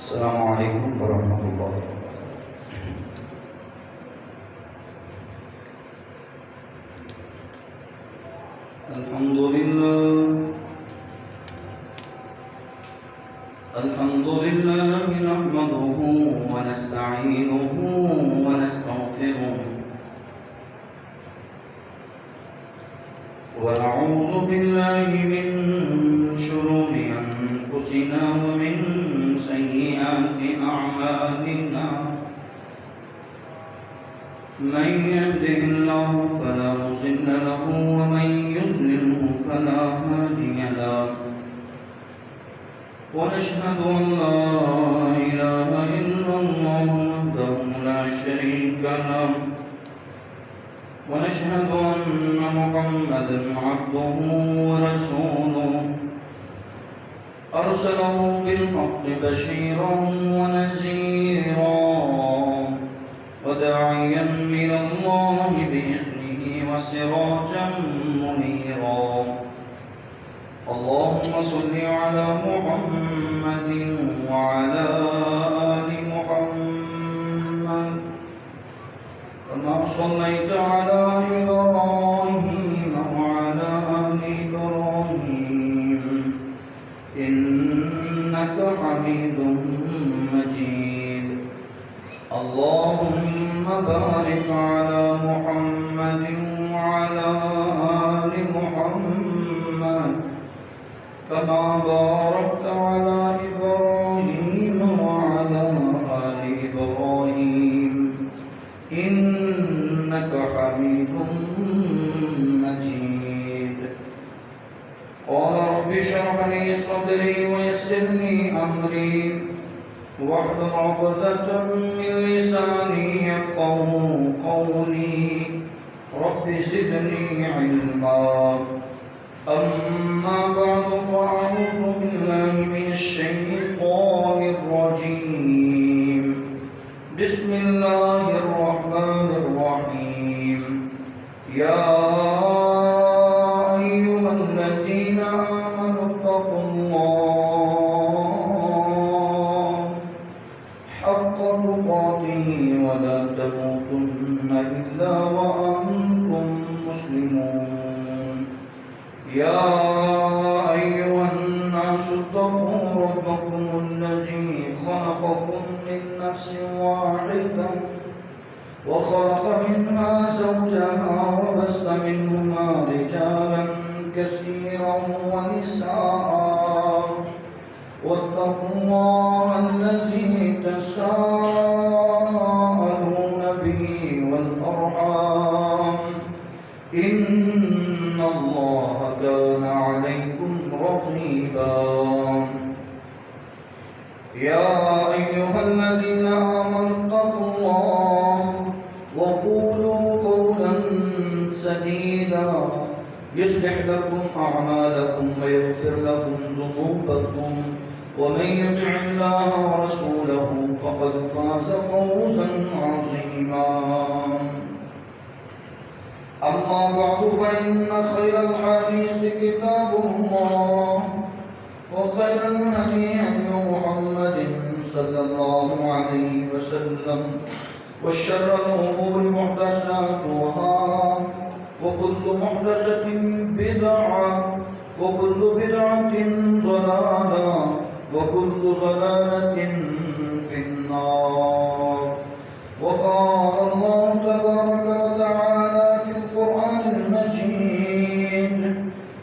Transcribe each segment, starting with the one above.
السلام عليكم ورحمة الله. الحمد لله نحمده ونستعينه ونستغفره ونعوذ بالله من شرور أنفسنا ومن سيئات أعمالنا. من يهده الله فلا مضل له ومن يضلله فلا هادي له. ونشهد أن لا إله إلا الله وحده لا شريك له. ونشهد أن محمدا عبده ورسوله أرسله بالحق بشيرا ونذيرا وداعيا إلى الله بإذنه وسراجا منيرا. اللهم صل على محمد وعلى آل محمد كما صليت على إبراهيم وعلى آل إبراهيم إنك حميد مجيد. اللهم بارك على محمد وعلى آل محمد كما باركت على إبراهيم وعلى آل إبراهيم إنك حميد مجيد. قال رب اشرح لي صدري ويسر لي أمري واحلل عقدة من لساني يفقهوا قولي. رب زدني علما. أما بعد فأعوذ بالله من الشيطان الرجيم. بسم الله الرحمن الرحيم. يا أيها الذين آمنوا اتقوا الله حق تقاته ولا تموتن إلا وأنتم مسلمون. يا أيها الناس اتقوا ربكم الذي خلقكم من نفس واحدة وخلق منها زوجها وبث منهما رجالا كثيرا ونساء واتقوا الله الذي تساءلون به والأرحام إن الله كان عليكم رقيبا. يا أيها الذين آمنوا اتقوا الله وقولوا قولا سديدا يصلح لكم أعمالكم ويغفر لكم ذنوبكم ومن يطع الله ورسوله فقد فاز فوزا عظيما. أما بعد فإن خير الحديث كتاب الله وخير الهدي هدي محمد صلى الله عليه وسلم وشر الأمور محدثاتها وكل محدثة بدعة وكل بدعة ضلالة وكل ضلالة في النار. وقال الله تبارك وتعالى في القرآن المجيد.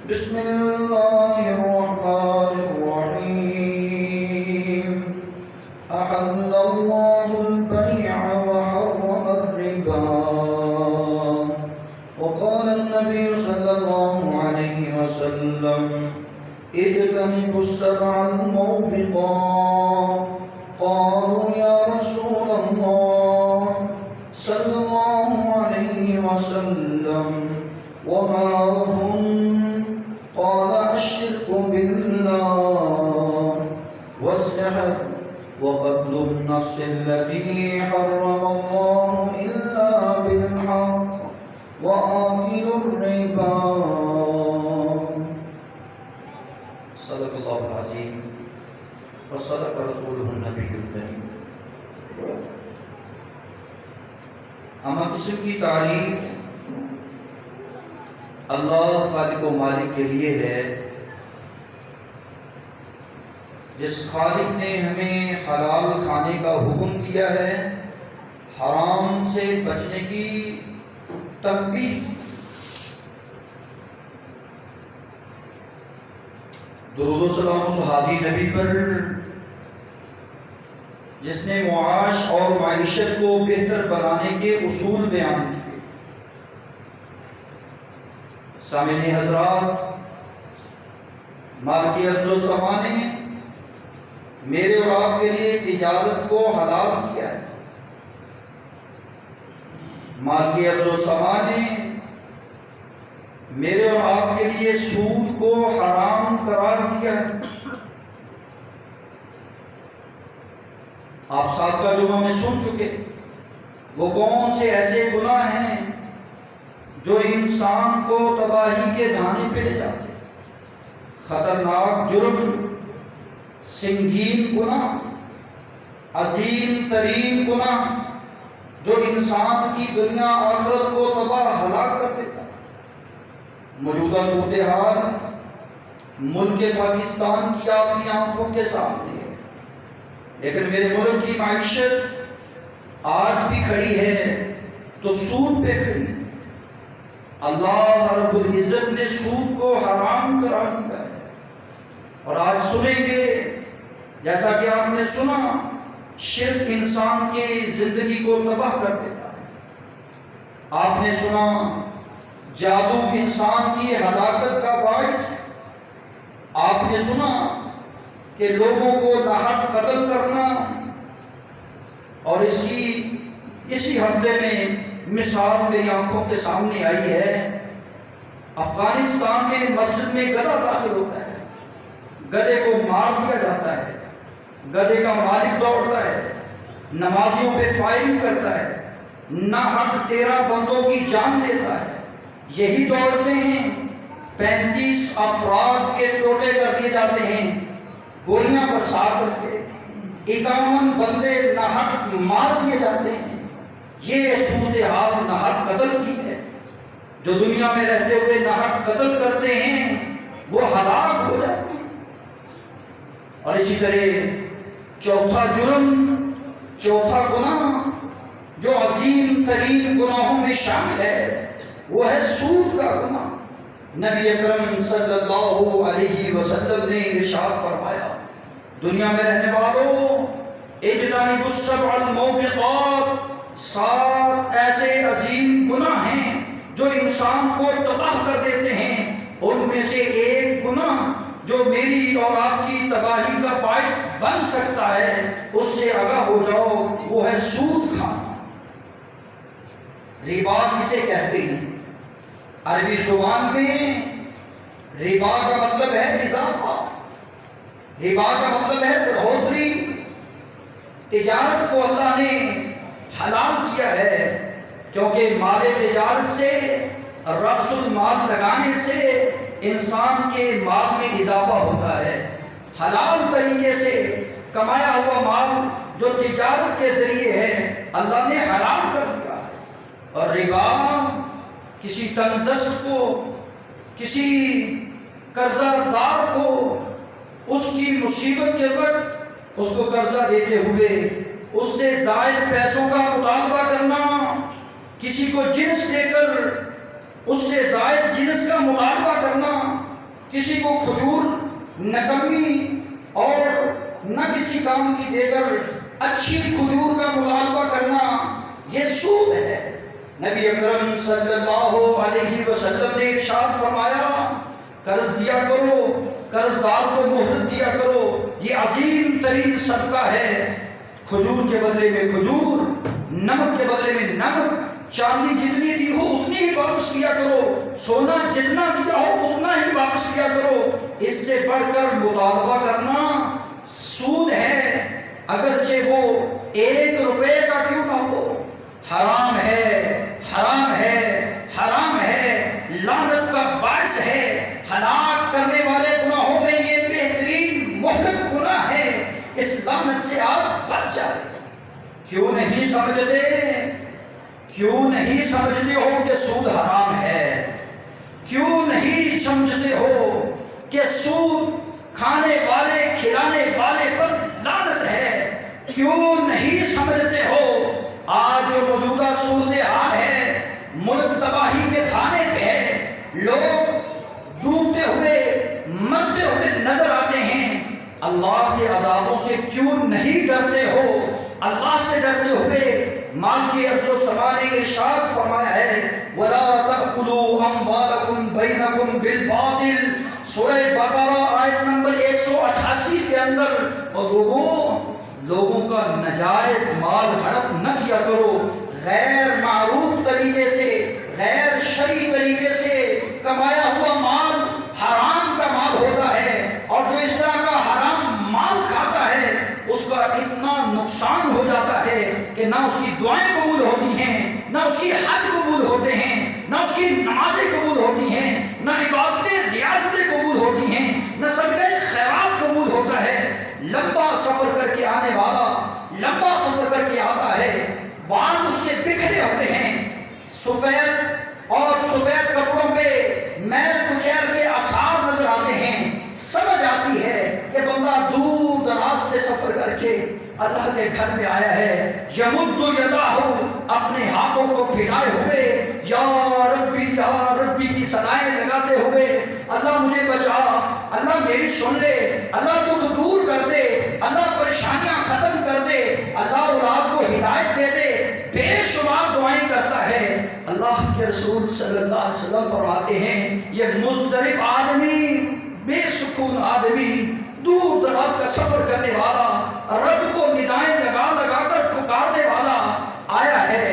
بسم الله الرحمن الرحيم. أحل الله البيع وحرم الربا. وقال النبي صلى الله عليه وسلم اجتنبوا السبع الموبقات. قالوا يا رسول الله صلى الله عليه وسلم وما هم؟ قال الشرك بالله والسحر وقتل النفس التي حرم الله إلا بالحق وآكل الربا. صدق الله العظيم. وصدق رسوله النبی الکریم۔ اما قسم کی تعریف اللہ خالق و مالک کے لیے ہے، جس خالق نے ہمیں حلال کھانے کا حکم دیا ہے، حرام سے بچنے کی تنبیہ۔ درود و سلام صحابی نبی پر جس نے معاش اور معیشت کو بہتر بنانے کے اصول بیان کیے۔ سامعین حضرات، مال کی عرض و سما نے میرے اور آپ کے لیے تجارت کو حلال کیا ہے۔ مال کی عرض و سما نے میرے اور آپ کے لیے سود کو حرام قرار دیا ہے۔ آپ سابقہ جمعہ میں سن چکے وہ کون سے ایسے گناہ ہیں جو انسان کو تباہی کے دھانے پہ لے جاتے ہیں۔ خطرناک جرم، سنگین گناہ، عظیم ترین گناہ جو انسان کی دنیا آخرت کو تباہ ہلاک کر دیتا ہے۔ موجودہ صورتحال ملک پاکستان کی آپ کی آنکھوں کے سامنے ہے، لیکن میرے ملک کی معیشت آج بھی کھڑی ہے تو سود پہ کھڑی ہے۔ اللہ رب العزت نے سود کو حرام قرار دیا ہے، اور آج سنیں گے جیسا کہ آپ نے سنا، شرک انسان کی زندگی کو تباہ کر دیتا ہے۔ آپ نے سنا جادو انسان کی ہلاکت کا باعث ہے۔ آپ نے سنا کہ لوگوں کو ناحق قتل کرنا، اور اس کی اسی ہفتے میں مثال میری آنکھوں کے سامنے آئی ہے۔ افغانستان میں مسجد میں گدھا داخل ہوتا ہے، گدھے کو مار دیا جاتا ہے، گدھے کا مالک دوڑتا ہے، نمازیوں پہ فائرنگ کرتا ہے، ناحق 13 بندوں کی جان لیتا ہے۔ یہی دوڑتے ہیں 35 افراد کے ٹوٹے کر دیے جاتے ہیں، گولیاں برسا کر کے 51 بندے ناحق مار دیے جاتے ہیں۔ یہ صورتحال ناحق قتل کی ہے۔ جو دنیا میں رہتے ہوئے ناحق قتل کرتے ہیں وہ ہلاک ہو جاتے ہیں۔ اور اسی طرح چوتھا جرم، چوتھا گناہ جو عظیم ترین گناہوں میں شامل ہے، وہ ہے سود کا گناہ۔ نبی اکرم صلی اللہ علیہ وسلم نے ارشاد فرمایا، دنیا میں رہنے والوں، اجتنبوا السبع الموبقات، 7 ایسے عظیم گناہ ہیں جو انسان کو تباہ کر دیتے ہیں۔ ان میں سے ایک گناہ جو میری اور آپ کی تباہی کا باعث بن سکتا ہے، اس سے آگاہ ہو جاؤ، وہ ہے سود کھانا۔ ربا کسے کہتے ہیں؟ عربی زبان میں ربا کا مطلب ہے اضافہ، ربا کا مطلب ہے بڑھوتری۔ تجارت کو اللہ نے حلال کیا ہے کیونکہ مال تجارت سے، رأس المال لگانے سے انسان کے مال میں اضافہ ہوتا ہے۔ حلال طریقے سے کمایا ہوا مال جو تجارت کے ذریعے ہے، اللہ نے حلال کر دیا ہے۔ اور ربا کسی تنگ دست کو، کسی قرضہ دار کو اس کی مصیبت کے وقت اس کو قرضہ دیتے ہوئے اس سے زائد پیسوں کا مطالبہ کرنا، کسی کو جنس دے کر اس سے زائد جنس کا مطالبہ کرنا، کسی کو کھجور نکمی اور نہ کسی کام کی دے کر اچھی کھجور کا مطالبہ کرنا، یہ سود ہے۔ نبی اکرم صلی اللہ علیہ وسلم نے ارشاد فرمایا، قرض دیا کرو، قرض دار کو مہلت دیا کرو، یہ عظیم ترین صدقہ ہے۔ کھجور کے بدلے میں کھجور، نمک کے بدلے میں نمک، چاندی جتنی دی ہو اتنی ہی واپس کیا کرو، سونا جتنا دیا ہو اتنا ہی واپس کیا کرو۔ اس سے بڑھ کر مطالبہ کرنا سود ہے، اگرچہ وہ 1 روپے کا کیوں نہ ہو۔ حرام ہے، حرام ہے، حرام ہے، لعنت کا باعث ہے، ہلاک کرنے والے گناہوں میں یہ بہترین مہلک گناہ ہے۔ اولاد بچ جائے. کیوں نہیں سمجھتے؟ کیوں نہیں سمجھتے ہو کہ سود حرام ہے؟ کیوں نہیں سمجھتے ہو کہ سود کھانے والے کھلانے والے پر لعنت ہے؟ کیوں نہیں سمجھتے ہو آج جو موجودہ صورتحال ہے ملک تباہی کے دھانے پہ ہے، لوگ ڈوبتے ہوئے مرتے ہوئے نظر آتے ہیں؟ اللہ کے عذابوں سے کیوں نہیں ڈرتے ہو؟ اللہ سے ڈرتے ہوئے مال کی عرض و سما نے ارشاد فرمایا ہے وَلَا تَأْكُلُوا أَمْوَالَكُمْ بَيْنَكُمْ بِالْبَاطِلِ. سورہ بقرہ آیت نمبر 188 کے اندر، اور لوگوں کا نجائز مال ہڑپ نہ کیا کرو. غیر معروف طریقے سے، غیر شرعی طریقے سے کمایا ہوا مال حرام کا مال ہوتا ہے، اور جو اس طرح کا حرام مال کھاتا ہے اس کا اتنا نقصان ہو جاتا ہے کہ نہ اس کی دعائیں قبول ہوتی ہیں، نہ اس کی حج قبول ہوتے ہیں، نہ اس کی نمازیں قبول ہوتی ہیں، نہ عبادتیں ریاضتیں قبول ہوتی ہیں، نہ صدقہ خیرات قبول ہوتا ہے. لمبا سفر کر کے آنے والا لمبا سفر کر کے آتا ہے، بال اس کے بکھرے ہوتے ہیں، سفید کپڑوں پہ میل کچیل کے آثار نظر آتے ہیں. سمجھ آتی ہے کہ بندہ دور دراز سے سفر کر کے اللہ کے گھر میں آیا ہے. یمد یداہ، اپنے ہاتھوں کو پھیلائے ہوئے یا ربی کی صدائیں لگاتے ہوئے، اللہ مجھے بچا، اللہ میری سن لے، اللہ دکھ دور کر دے، اللہ پریشانیاں ختم کر دے، اللہ اولاد کو ہدایت دے دے، بے شمار دعائیں کرتا ہے. اللہ کے رسول صلی اللہ علیہ وسلم فرماتے ہیں یہ مضطرب آدمی، بے سکون آدمی، دور دراز کا سفر کرنے والا، رب کو ندائیں لگا لگا کر پکارنے والا آیا ہے.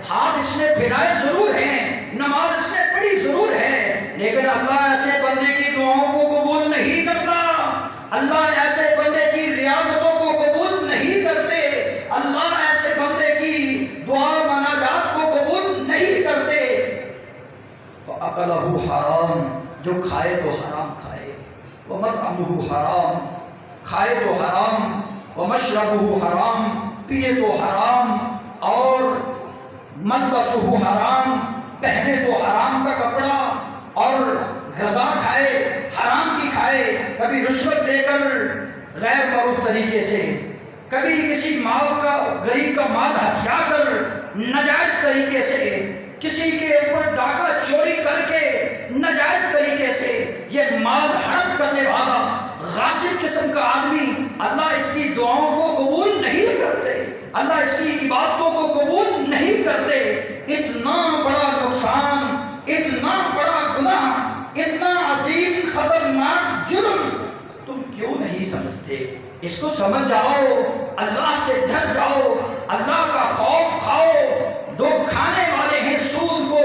ہاتھ اس نے پھیلائے ضرور ہیں، نماز اس نے پڑھی ضرور ہے، لیکن اللہ ایسے بندے کی دعاؤں کو قبول نہیں کرتا. اللہ ایسے بندے کی ریاضتوں کو قبول نہیں کرتے. اللہ ایسے بندے کی دعا مناجات کو قبول نہیں کرتے. فَأَكَلَهُ حرام، جو کھائے تو حرام کھائے، وَمَطْعَمُهُ حرام، کھائے تو حرام، وَمَشْرَبُهُ حرام، پیے تو حرام، اور ملبسُهُ حرام، پہنے تو حرام کا کپڑا، اور غذا کھائے حرام کی کھائے، کبھی رشوت لے کر غیر معروف طریقے سے، کبھی کسی مال کا غریب کا مال ہتھیا کر ناجائز طریقے سے، کسی کے اوپر ڈاکہ چوری کر کے ناجائز طریقے سے یہ مال ہڑپ کرنے والا غاصب قسم کا آدمی، اللہ اس کی دعاؤں کو قبول نہیں کرتے، اللہ اس کی عبادتوں کو قبول نہیں کرتے. اتنا بڑا نقصان، اتنا بڑا گناہ، اتنا عظیم خطرناک جرم تم کیوں نہیں سمجھتے؟ اس کو سمجھ جاؤ، اللہ سے ڈر جاؤ، اللہ کا خوف کھاؤ. دو کھانے والے ہیں سود کو،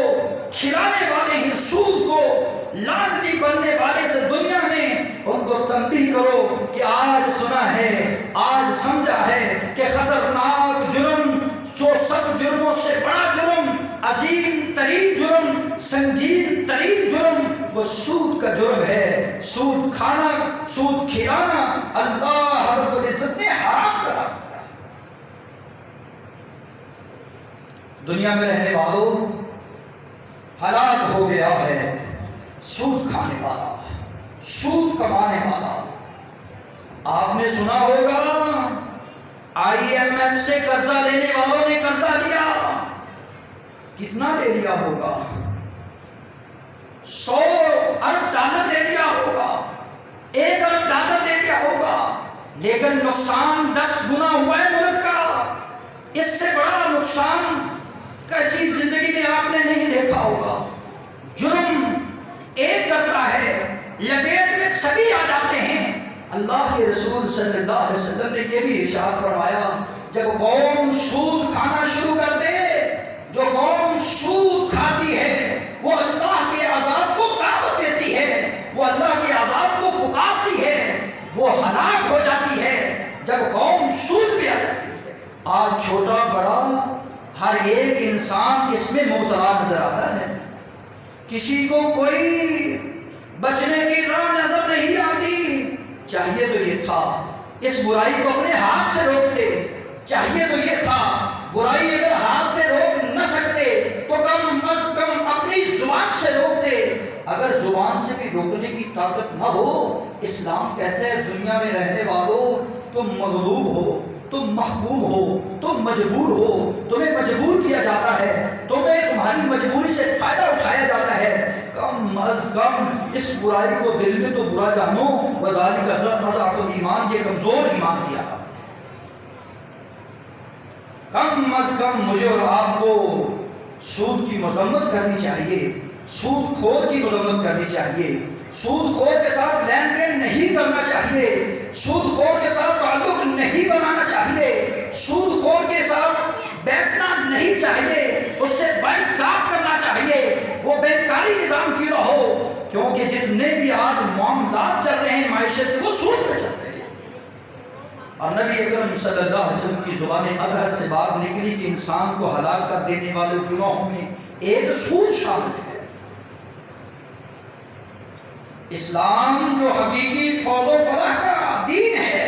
کھلانے والے ہیں سود کو، لعنتی بننے والے سے دنیا میں ان کو تنبیہ کرو کہ آج سنا ہے، آج سمجھا ہے کہ خطرناک جرم، جو سب جرموں سے بڑا جرم، عظیم ترین جرم، سنگین ترین جرم وہ سود کا جرم ہے. سود کھانا، سود کھلانا اللہ رب العزت نے حرام کرا. دنیا میں رہنے والوں ہلاک ہو گیا ہے سود کھانے والا، سود کمانے والا. آپ نے سنا ہوگا IMF سے قرضہ لینے والوں نے قرضہ لیا، کتنا لے لیا ہوگا؟ 100 ارب ڈالر لے لیا ہوگا، 1 ارب ڈالر لے لیا ہوگا، لیکن نقصان 10 گنا ہوا ہے ملک کا. اس سے بڑا نقصان کیسی زندگی میں آپ نے نہیں دیکھا ہوگا. جرم ایک کرتا ہے، لپیٹ میں سبھی آ جاتے ہیں. اللہ کے رسول صلی اللہ علیہ وسلم نے یہ بھی ارشاد فرمایا جب قوم سود کھانا شروع کر دے، جو قوم سود کھاتی ہے وہ اللہ کے عذاب کو دعوت دیتی ہے، وہ اللہ کے عذاب کو پکارتی ہے، وہ ہلاک ہو جاتی ہے جب قوم سود پہ آ جاتی ہے. آج چھوٹا بڑا ہر ایک انسان اس میں مبتلا نظر آتا ہے. کسی کو کوئی بچنے کی راہ نظر نہیں آتی. چاہیے تو یہ تھا اس برائی کو اپنے ہاتھ سے روکتے. چاہیے تو یہ تھا برائی اگر ہاتھ سے روک نہ سکتے تو کم از کم اپنی زبان سے روکتے. اگر زبان سے بھی روکنے کی طاقت نہ ہو، اسلام کہتا ہے دنیا میں رہنے والوں تم مغلوب ہو، تم محکوم ہو، تم مجبور ہو، تمہیں مجبور کیا جاتا ہے، تمہیں تمہاری مجبوری سے فائدہ اٹھایا جاتا ہے. کم از کم اس برائی کو دل میں تو برا جانو. وذالک اضعف الایمان، یہ کمزور ایمان کی علامت ہے. کم از کم مجھے اور آپ کو سود کی مذمت کرنی چاہیے، سود خور کی مذمت کرنی چاہیے، سود خور کے ساتھ لین دین نہیں کرنا چاہیے، سود خور کے ساتھ تعلق نہیں بنانا چاہیے، سود خور کے ساتھ بیٹھنا نہیں چاہیے، اس سے بائیکاٹ کرنا چاہیے. وہ بیکاری نظام کیوں نہ ہو، کیونکہ جتنے بھی آج معاملات چل رہے ہیں معیشت کے، وہ سود پہ چل رہے ہیں. اور نبی اکرم صلی اللہ علیہ وسلم کی زبان اطہر سے بات نکلی کہ انسان کو ہلاک کر دینے والے گناہوں میں ایک سود شامل ہے. اسلام جو حقیقی فوز و فلاح کا دین ہے،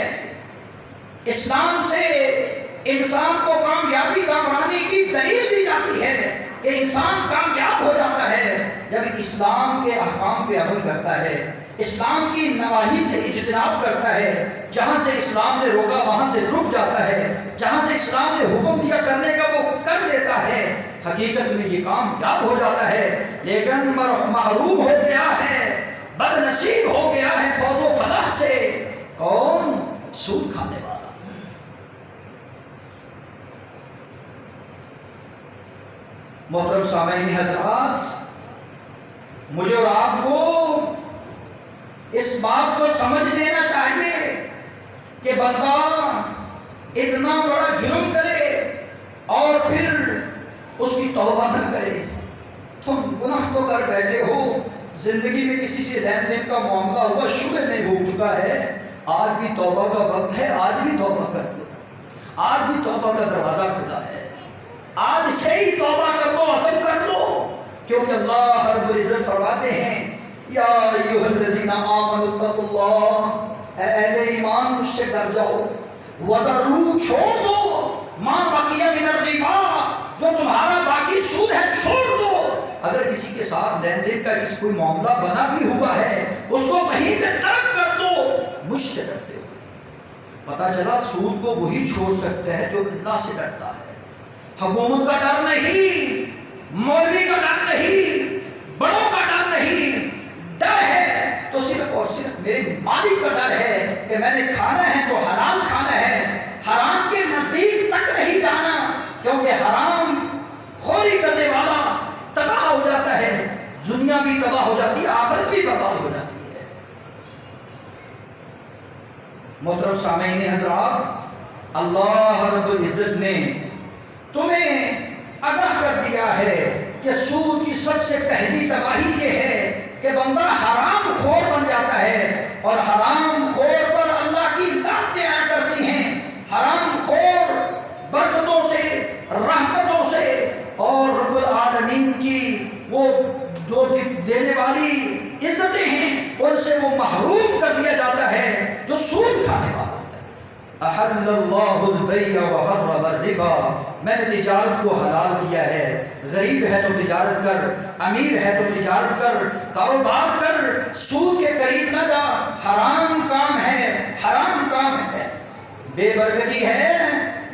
اسلام سے انسان کو کامیابی کامرانی کی دلیل دی جاتی ہے کہ انسان کامیاب ہو جاتا ہے جب اسلام کے احکام پہ عمل کرتا ہے، اسلام کی نواہی سے اجتناب کرتا ہے. جہاں سے اسلام نے روکا وہاں سے رک جاتا ہے، جہاں سے اسلام نے حکم دیا کرنے کا وہ کر لیتا ہے. حقیقت میں یہ کامیاب ہو جاتا ہے. لیکن محروم ہو گیا ہے، بد نصیب ہو گیا ہے فوز و فلاح سے. کون؟ سود کھانے والا. محترم سامعین حضرات، مجھے اور آپ کو اس بات کو سمجھ لینا چاہیے کہ بندہ اتنا بڑا جرم کرے اور پھر اس کی توبہ نہ کرے. تم گناہ کو کر بیٹھے ہو، زندگی میں کسی سے لین دین کا معاملہ ہوا، شبہ میں ہو چکا ہے، آج بھی توبہ کا وقت ہے، آج بھی توبہ کر لو. آج بھی توبہ کا دروازہ کھلا ہے، آج سے ہی توبہ کر لو، عزم کر لو. کیونکہ اللہ رب العزت فرماتے ہیں یا ایھا الذین آمنوا اتقوا اللہ، اے اہل ایمان مجھ سے ڈر جاؤ، وذروا چھوڑ دو ما بقی من الربا، جو تمہارا باقی سود ہے چھوڑ دو. اگر کسی کے ساتھ لین دین کا کوئی معاملہ بنا بھی ہوا ہے اس کو وہیں پہ ترک کر دو. مجھ سے ڈرتے ہو. پتہ چلا سود کو وہی چھوڑ سکتا ہے جو اللہ سے ڈرتا ہے. حکومت کا ڈر نہیں، مولوی کا ڈر نہیں، بڑوں کا ڈر نہیں. ڈر ہے تو صرف اور صرف میرے مالک کا ڈر ہے کہ میں نے کھانا ہے تو حلال کھانا ہے، حرام کے نزدیک تک نہیں جانا. کیونکہ حرام خوری کرنے والا تباہ ہو جاتا ہے، دنیا بھی تباہ ہو جاتی ہے، آخرت بھی برباد ہو جاتی ہے. محترم سامعین حضرات، اللہ رب العزت نے تمہیں آگاہ کر دیا ہے کہ سود کی سب سے پہلی تباہی یہ ہے کہ بندہ حرام خور بن جاتا ہے، اور حرام خور پر اللہ کی لعنتیں آیا کرتی ہیں. حرام خور برکتوں سے، رحمتوں سے اور رب العالمین کی وہ جو دینے والی عزتیں ہیں ان سے وہ محروم کر دیا جاتا ہے جو سود کھانے والا ہوتا ہے. احل اللہ البیع وحرم الربا، میں نے تجارت کو حلال کیا ہے. غریب ہے تو تجارت کر، امیر ہے تو تجارت کر، کاروبار کر، سود کے قریب نہ جا. حرام کام ہے، حرام کام ہے، بے برکتی ہے.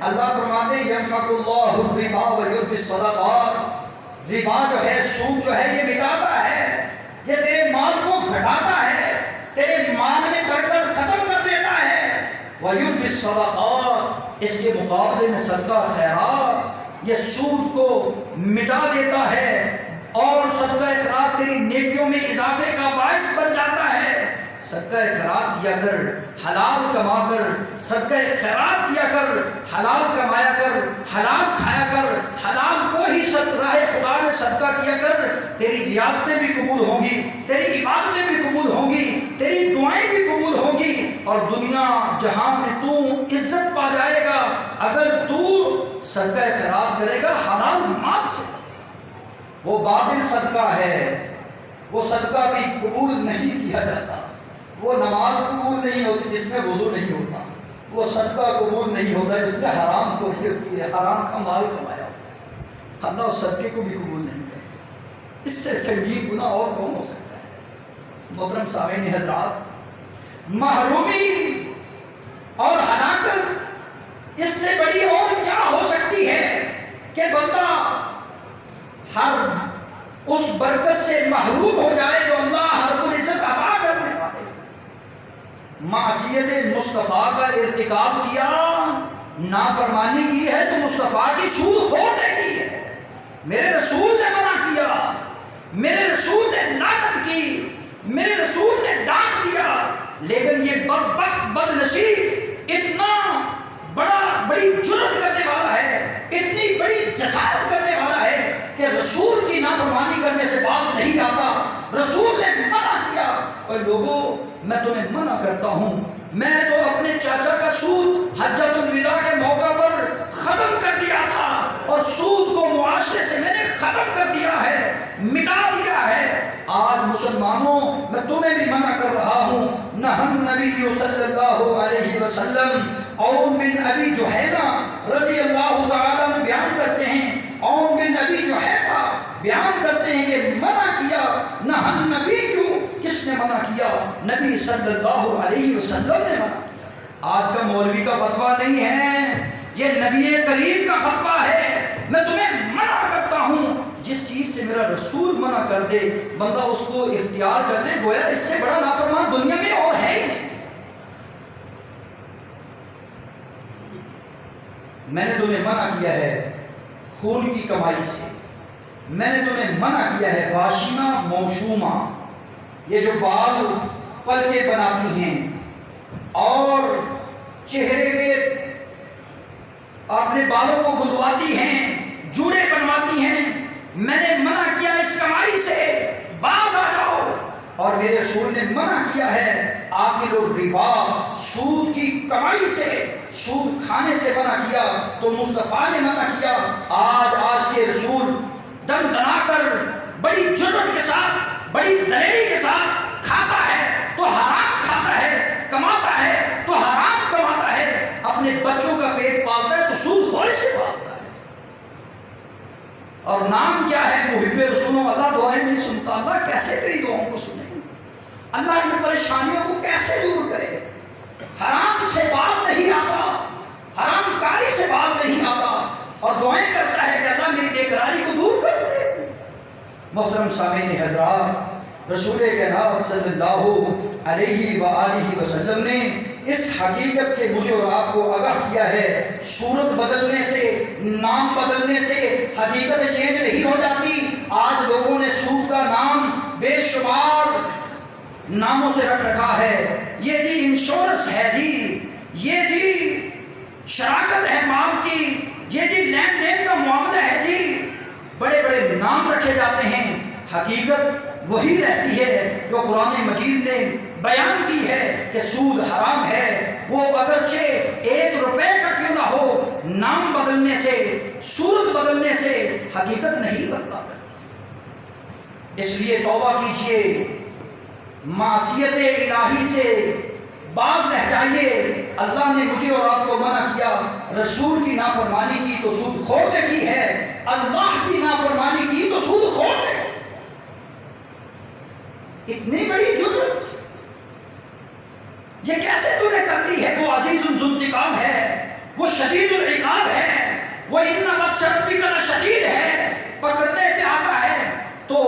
اللہ فرماتے ہیں یمحق اللہ الربا ویربی الصدقات. ربا جو ہے، سود جو ہے، یہ مٹاتا ہے، یہ تیرے مال کو گھٹاتا ہے، تیرے مال میں برکت ختم کر دیتا ہے. ویربی الصدقات، اس کے مقابلے میں صدقہ خیرات یہ سود کو مٹا دیتا ہے، اور صدقہ خیرات تیری نیکیوں میں اضافے کا باعث بن جاتا ہے. صدقہ خیرات کیا کر، حلال کما کر، صدقہ خیرات کیا کر، حلال کمایا کر، حلال کھایا کر، حلال کو ہی راہ خدا میں صدقہ کیا کر. تیری ریاستیں بھی قبول ہوں گی، تیری عبادتیں بھی قبول ہوں گی، تیری دعائیں بھی قبول ہوں گی، اور دنیا جہاں میں تو عزت پا جائے گا اگر تو صدقہ خیرات کرے گا حلال مال سے. وہ باطل صدقہ ہے، وہ صدقہ بھی قبول نہیں کیا جاتا. وہ نماز قبول نہیں ہوتی جس میں وضو نہیں ہوتا، وہ صدقہ قبول نہیں ہوتا، اس نے حرام کو حرام کا مال کمایا ہوتا ہے، اللہ اس صدقے کو بھی قبول نہیں کرتا۔ اس سے سنگین گناہ اور کون ہو سکتا ہے؟ محترم سامعین حضرات، محرومی اور ہلاکت اس سے بڑی اور کیا ہو سکتی ہے کہ بندہ ہر اس برکت سے محروم ہو جائے جو اللہ رب العزت عطا کرنے والے۔ معصیت مصطفیٰ کا ارتکاب کیا، نافرمانی کی ہے تو مصطفیٰ کی سود خوردی کی ہے۔ میرے رسول نے منع کیا، میرے رسول نے لعنت کی، میرے رسول نے ڈانٹ دیا، لیکن یہ بدبخت بد نصیب اتنا بڑی جرات کرنے والا ہے، اتنی بڑی جسارت کرنے والا ہے کہ رسول کی نافرمانی کرنے سے باز نہیں آتا۔ رسول نے منع کیا، اور لوگوں میں تمہیں منع کرتا ہوں، میں تو اپنے چاچا کا سود حجۃ الوداع کے موقع پر ختم کر دیا تھا، اور سود کو معاشرے سے میں نے ختم کر دیا ہے، مٹا دیا ہے۔ آج مسلمانوں میں تمہیں بھی منع کر رہا ہوں۔ نہى النبی صلی اللہ علیہ وسلم، عون بن ابی جحیفہ رضی اللہ تعالیٰ عنہ بیان کرتے ہیں، عون بن ابی جحیفہ بیان کرتے ہیں کہ منع کیا، نہى النبی، کس نے منع کیا؟ نبی صلی اللہ علیہ وسلم نے منع کیا۔ آج کا مولوی کا فتویٰ نہیں ہے، یہ نبی کریم کا فتویٰ ہے۔ میں تمہیں منع کرتا ہوں، جس چیز سے میرا رسول منع کر دے بندہ اس کو اختیار کر لے، گویا اس سے بڑا نافرمان دنیا میں اور ہے ہی نہیں۔ میں نے تمہیں منع کیا ہے خون کی کمائی سے، میں نے تمہیں منع کیا ہے واشمہ موشومہ، یہ جو بال پلکے بناتی ہیں اور چہرے کے اپنے بالوں کو گندواتی ہیں، جوڑے بنواتی ہیں، میں نے منع کیا اس کمائی سے، باز آ جاؤ۔ اور میرے رسول نے منع کیا ہے آپ کے لوگ ربا، سود کی کمائی سے، سود کھانے سے منع کیا، تو مصطفیٰ نے منع کیا۔ آج کے رسول دم دنا کر بڑی جرات کے ساتھ، بڑی دلیری کے ساتھ کھاتا ہے تو حرام کھاتا ہے، کماتا ہے تو حرام کماتا ہے، اپنے بچوں کا پیٹ پالتا ہے تو سود خوری سے پالتا ہے۔ اور نام کیا ہے؟ محب رسولوں۔ اللہ دعائیں نہیں سنتا، اللہ کیسے تیری دعاؤں کو سنے؟ اللہ ان پریشانیوں کو کیسے دور کرے؟ حرام سے باز نہیں آتا، حرام کاری سے باز نہیں آتا، اور دعائیں کرتا ہے کہ اللہ میری بے قراری کو دور کر دے۔ محترم سامعین حضرات، رسول کائنات صلی اللہ علیہ وآلہ وسلم نے اس حقیقت سے مجھے اور آپ کو آگاہ کیا ہے، صورت بدلنے سے، نام بدلنے سے حقیقت چینج نہیں ہو جاتی۔ آج لوگوں نے سود کا نام بے شمار ناموں سے رکھ رکھا ہے، یہ جی انشورنس ہے جی، یہ جی شراکت ہے مال کی، یہ جی لین دین کا معاملہ ہے جی، بڑے بڑے نام رکھے جاتے ہیں۔ حقیقت وہی رہتی ہے جو قرآن مجید نے بیان کی ہے کہ سود حرام ہے، وہ اگرچہ 1 روپے کا کیوں نہ ہو، نام بدلنے سے، صورت بدلنے سے حقیقت نہیں بدلا کرتی۔ اس لیے توبہ کیجئے، معصیت الہی سے باز رہ جائیے۔ اللہ نے مجھے اور آپ کو منع کیا، رسول کی نافرمانی کی تو سود خوردی کی ہے، اللہ کی نافرمانی کی تو سود خوردی۔ اتنی بڑی جرات یہ کیسے تو نے کر لی ہے؟ وہ عزیز ذو انتقام ہے، وہ شدید العقاب ہے، وہ ان بطش ربک لشدید ہے، پکڑنے پہ آتا ہے تو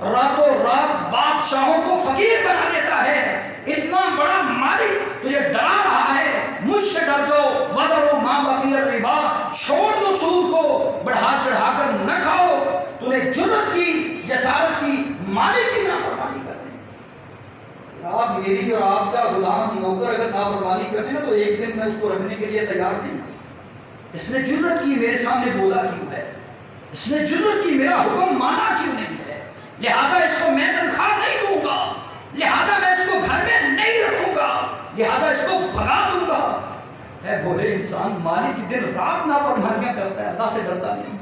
راتوں رات بادشاہوں کو فقیر بنا دیتا ہے۔ اتنا بڑا مالک تجھے ڈرا رہا ہے، مجھ سے ڈر جاؤ، وذروا ما بقی الربا، چھوڑ دو سود کو، بڑھا چڑھا کر نہ کھاؤ۔ تو نے جرات کی، جسارت کی، مالک کی نافرمانی کرنے۔ آپ میری اور آپ کا غلام نوکر اگر نافرمانی کرنے نا تو ایک دن میں اس کو رکھنے کے لیے تیار نہیں۔ اس نے جرات کی، میرے سامنے بولا کیوں ہے؟ اس نے جرات کی، میرا حکم مانا کیوں نہیں ہے؟ لہذا اس کو میں تنخواہ نہیں دوں گا، لہذا میں اس کو گھر میں نہیں رکھوں گا، لہذا اس کو بھگا دوں گا۔ اے بھولے انسان، مالک کی دن رات نافرمانیاں کرتا ہے، اللہ سے ڈرتا نہیں۔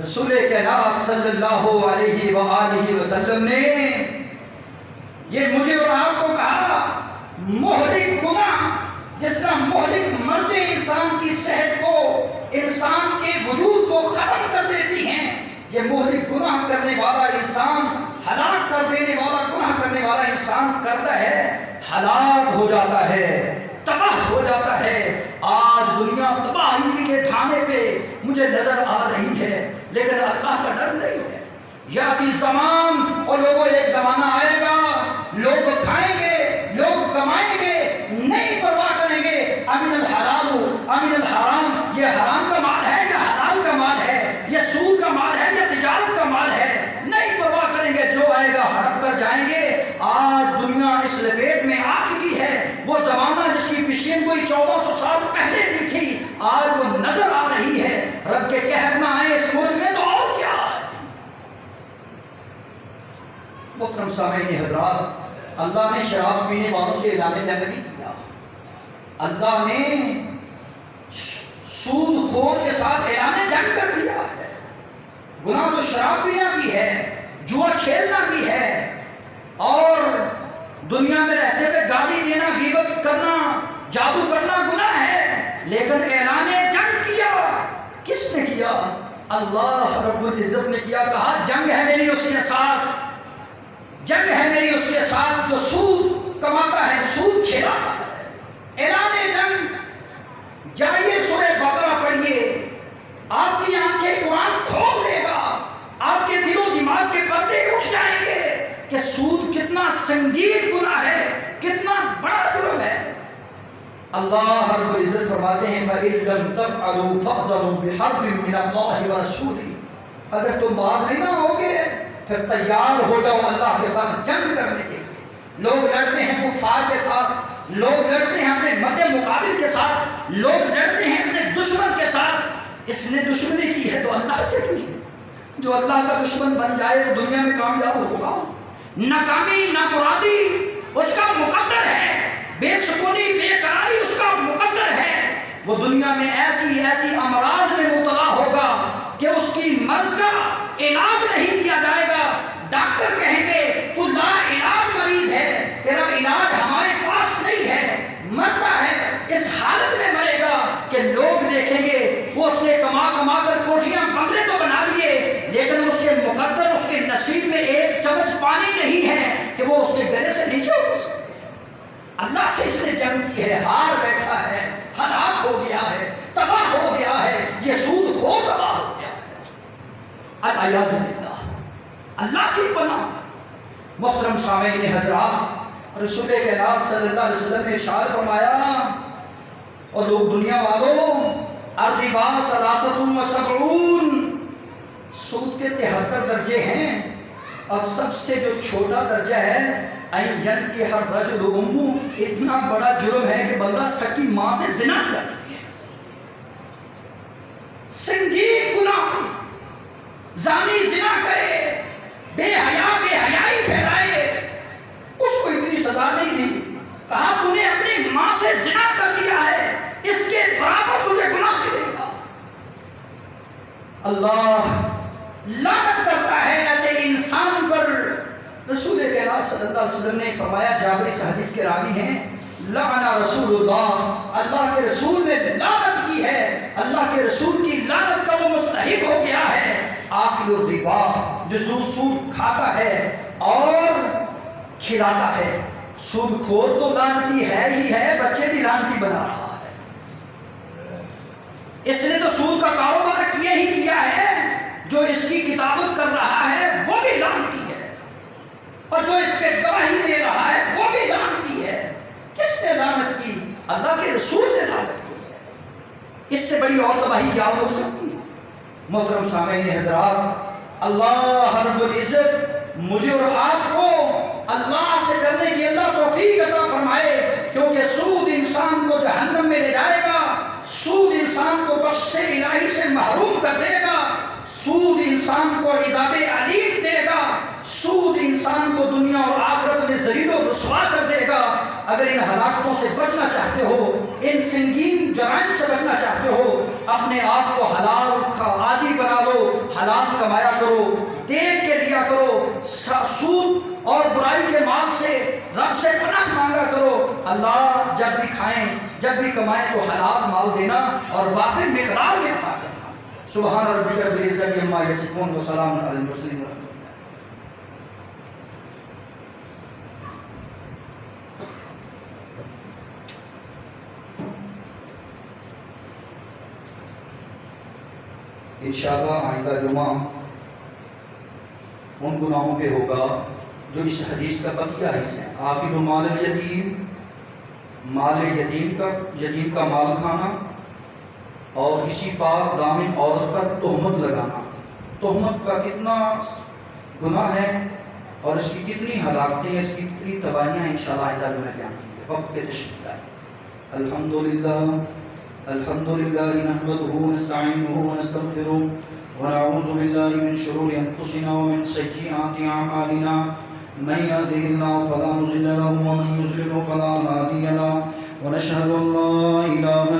رسول کائنات صلی اللہ علیہ وآلہ وسلم نے یہ مجھے اور آپ کو کہا، مہلک گناہ جس طرح مہلک مرضیں انسان کی صحت کو، انسان کے وجود کو ختم کر دیتی ہیں، یہ مہلک گناہ کرنے والا انسان، ہلاک کر دینے والا گناہ کرنے والا انسان کرتا ہے، ہلاک ہو جاتا ہے، تباہ ہو جاتا ہے۔ آج دنیا تباہی کے دھانے پہ مجھے نظر آ رہی ہے، لیکن اللہ کا ڈر نہیں ہے۔ یاتی زمان، اور لوگوں ایک زمانہ آئے گا، لوگ کھائیں گے، لوگ کمائیں گے، نہیں پرواہ کریں گے امن الحلال امن الحرام، یہ حرام کا مال ہے یا حلال کا مال ہے، یہ سود کا مال ہے یا تجارت کا مال ہے، نہیں پرواہ کریں گے، جو آئے گا ہڑپ کر جائیں گے۔ آج دنیا اس لپیٹ میں آ چکی ہے، وہ زمانہ جس کی پیشین گوئی 1400 سال پہلے دی تھی، آج وہ نظر آ رہی ہے۔ رب کے قہر نہ آئے اس ملک میں تو اور کیا ہے۔ محترم سامعین حضرات، اللہ نے شراب پینے والوں سے اعلان جنگ نہیں کیا، اللہ نے سود خور کے ساتھ اعلان جنگ کر دیا ہے۔ گناہ تو شراب پینا بھی ہے، جوا کھیلنا بھی ہے، اور دنیا میں رہتے ہوئے گالی دینا، غیبت کرنا، جادو کرنا گناہ ہے، لیکن اعلان جنگ کیا کس نے کیا؟ اللہ رب العزت نے کیا، کہا جنگ ہے میری اس کے ساتھ، جنگ ہے میری اس کے ساتھ جو سود کماتا ہے، سود کھلاتا ہے۔ اعلان جنگ۔ جائیے سورہ بقرہ پڑھیے، آپ کی آنکھیں قرآن کھول دے گا، آپ کے دل و دماغ کے پردے اٹھ جائیں گے کہ سود کتنا سنگین گناہ ہے، کتنا بڑا جرم ہے۔ اللہ رب العزت فرماتے ہیں فَإِن لَّمْ تَفْعَلُوا فَأْذَنُوا بِحَرْبٍ مِّنَ اللَّهِ وَرَسُولِهِ، اگر تم باز نہیں نہ ہوگے پھر تیار ہو جاؤ اللہ کے ساتھ جنگ کرنے کے لیے۔ لوگ لڑتے ہیں کفار کے ساتھ، لوگ لڑتے ہیں اپنے مد مقابل کے ساتھ، لوگ لڑتے ہیں اپنے دشمن کے ساتھ۔ اس نے دشمنی کی ہے تو اللہ سے کی ہے، جو اللہ کا دشمن بن جائے وہ دنیا میں کامیاب ہوگا۔ ناکامی، نامرادی اس کا مقدر ہے، بے سکونی، بے قراری اس کا مقدر ہے۔ وہ دنیا میں ایسی ایسی امراض میں مبتلا ہوگا کہ اس کی مرض کا علاج نہیں کیا جائے گا۔ ڈاکٹر کہیں گے تو لا علاج مریض ہے، تیرا علاج ہمارے پاس نہیں ہے، مرتا ہے اس حالت میں مرے گا کہ لوگ دیکھیں گے وہ اس نے کما کما کر کوٹھیاں بنگلے تو بنا لیے، لیکن اس کے مقدر، اس کے نصیب میں ایک چمچ پانی نہیں ہے کہ وہ اس کے گلے سے نیچے اتر سکے۔ اللہ سے اس نے جنگ کی ہے، ہار بیٹھا ہے، ہلاک ہو گیا ہے، تباہ ہو گیا ہے، یہ سود خور تباہ ہو گیا ہے۔ الیاذ باللہ، اللہ کی پناہ۔ محترم سامعین حضرات، رسول کائنات صلی اللہ علیہ وسلم نے ارشاد فرمایا، اور لوگ دنیا والوں، الربا ثلاثۃ و سبعون، سود کے 73 درجے ہیں، اور سب سے جو چھوٹا درجہ ہے این ینکح الرجل امہ، اتنا بڑا جرم ہے کہ بندہ سکی ماں سے زنا کر لے۔ سنگین گناہ، زانی زنا کرے، بے حیا بے حیائی پھیلائے، اس کو اتنی سزا نہیں دی، کہا تو نے اپنی ماں سے زنا کر لیا ہے، اس کے برابر تجھے گناہ ملے گا۔ اللہ لعنت کرتا ہے ایسے انسان پر۔ رسول کائنات صلی اللہ علیہ وسلم نے فرمایا، جابر اس حدیث کے راوی ہیں، لعن رسول اللہ، اللہ کے رسول نے لعنت کی ہے، اللہ کے رسول کی لعنت کا وہ مستحق ہو گیا ہے۔ آکل الربا، جو سود کھاتا ہے اور کھلاتا ہے۔ سود خور تو لعنتی ہے ہی ہے، بچے بھی لعنتی بنا رہا ہے۔ اس نے تو سود کا کاروبار کیا ہی کیا ہے، جو اس کی کتابت کر رہا ہے وہ بھی لعنتی ہے، اور جو اس پہ گواہی دے رہا ہے وہ بھی لعنتی ہے۔ کس نے لعنت کی؟ اللہ کے رسول نے لعنت کی ہے۔ اس سے بڑی اور تباہی کیا ہو سکتی ہے؟ محترم سامعین حضرات، اللہ رب العزت مجھے اور آپ کو اللہ سے ڈرنے کی اللہ توفیق عطا فرمائے، کیونکہ سود انسان کو جہنم میں لے جائے گا، سود انسان کو بخش الہی سے محروم کر دے گا، سود انسان کو عذاب علیم دے گا، سود انسان کو دنیا اور آخرت میں ذلیل و رسوا کر دے گا۔ اگر ان ہلاکتوں سے بچنا چاہتے ہو، ان سنگین جرائم سے بچنا چاہتے ہو، اپنے آپ کو حلال کا عادی بنا لو، حلال کمایا کرو، دیکھ کے لیا کرو، سود اور برائی کے مال سے رب سے پناہ مانگا کرو، اللہ جب بھی کھائیں جب بھی کمائیں تو حلال مال دینا اور وافر مقدار میں عطا کرنا۔ سبحان ربک رب العزت عما یصفون وسلام علی المرسلین۔ انشاءاللہ آئندہ جمعہ ان گناہوں پہ ہوگا جو اس حدیث کا بقیہ حصہ ہے۔ آخر مال الیتیم، مال یتیم کا مال کھانا اور کسی پاک دامن عورت پر تہمت لگانا۔ تہمت کا کتنا گناہ ہے اور اس کی کتنی ہلاکتیں ہیں، اس کی کتنی تباہیاں ہیں، انشاءاللہ آئندہ جمعہ بیان کی ہے۔ وقت پہ تشریف لائیں۔ الحمدللہ نحمدہ ونستعینہ ونستغفرہ ونعوذ باللہ من شرور انفسنا ومن سیئات اعمالنا من یهده اللہ فلا مضل له ومن یضلل فلا هادی له ونشهد ان لا الہ